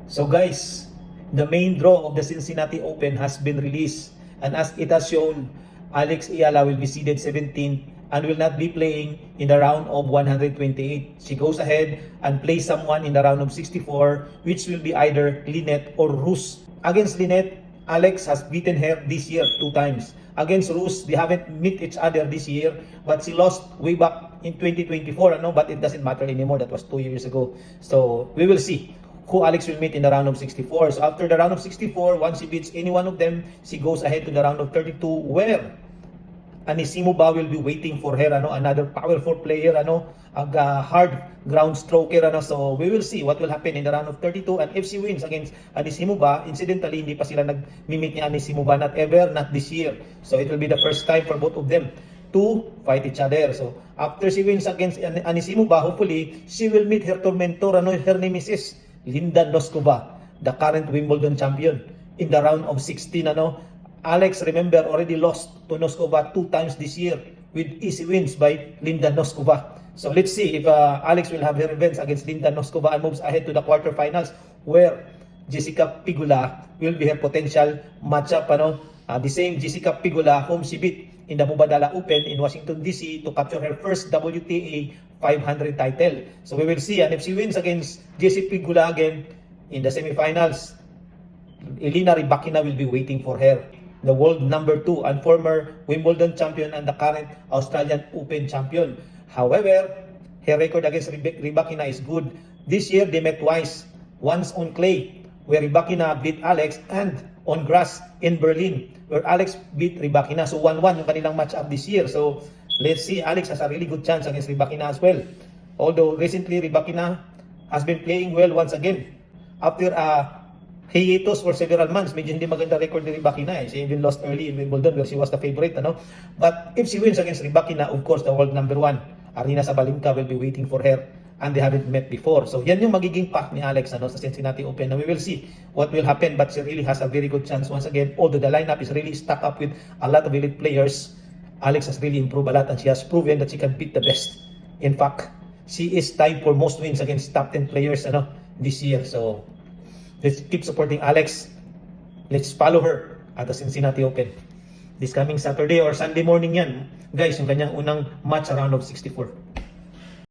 So guys, the main draw of the Cincinnati Open has been released, and as it has shown, Alex Ayala will be seeded 17 and will not be playing in the round of 128. She goes ahead and plays someone in the round of 64, which will be either Linette or Rus. Against Linette, Alex has beaten her this year 2 times. Against Rus, they haven't met each other this year, but she lost way back in 2024, but it doesn't matter anymore. That was 2 years ago. So we will see who Alex will meet in the round of 64. So after the round of 64, once she beats any one of them, she goes ahead to the round of 32, where Anisimova Ba will be waiting for her, another powerful player, hard ground stroker, so we will see what will happen in the round of 32. And if she wins against Anisimova Ba, incidentally hindi pa sila nag-meet ni Anisimova Ba, not ever, not this year. So it will be the first time for both of them to fight each other. So after she wins against Anisimova Ba, hopefully she will meet her tormentor, her nemesis Linda Noskova, the current Wimbledon champion, in the round of 16. Alex, remember, already lost to Noskova 2 times this year with easy wins by Linda Noskova. So let's see if Alex will have her revenge against Linda Noskova and moves ahead to the quarterfinals, where Jessica Pegula will be her potential matchup. The same Jessica Pegula whom she beat in the Mubadala Open in Washington, D.C. to capture her first WTA 500 title. So we will see, and if she wins against Jessica Pegula again in the semifinals, Elena Rybakina will be waiting for her, the world number 2 and former Wimbledon champion and the current Australian Open champion. However, her record against Rybakina is good. This year, they met twice. Once on clay, where Rybakina beat Alex, and on grass in Berlin, where Alex beat Rybakina. So 1-1 yung kanilang match-up this year. So let's see, Alex has a really good chance against Rybakina as well. Although recently, Rybakina has been playing well once again. After hiatus for several months, medyo hindi maganda record ni Rybakina. She even lost early in Wimbledon where she was the favorite. But if she wins against Rybakina, of course, the world number 1, Aryna Sabalenka, will be waiting for her. And they haven't met before. So yan yung magiging pack ni Alex sa Cincinnati Open. And we will see what will happen. But she really has a very good chance once again. Although the lineup is really stacked up with a lot of elite players, Alex has really improved a lot, and she has proven that she can beat the best. In fact, she is tied for most wins against top 10 players this year. So let's keep supporting Alex. Let's follow her at the Cincinnati Open. This coming Saturday or Sunday morning yan, guys, yung kanyang unang match round of 64.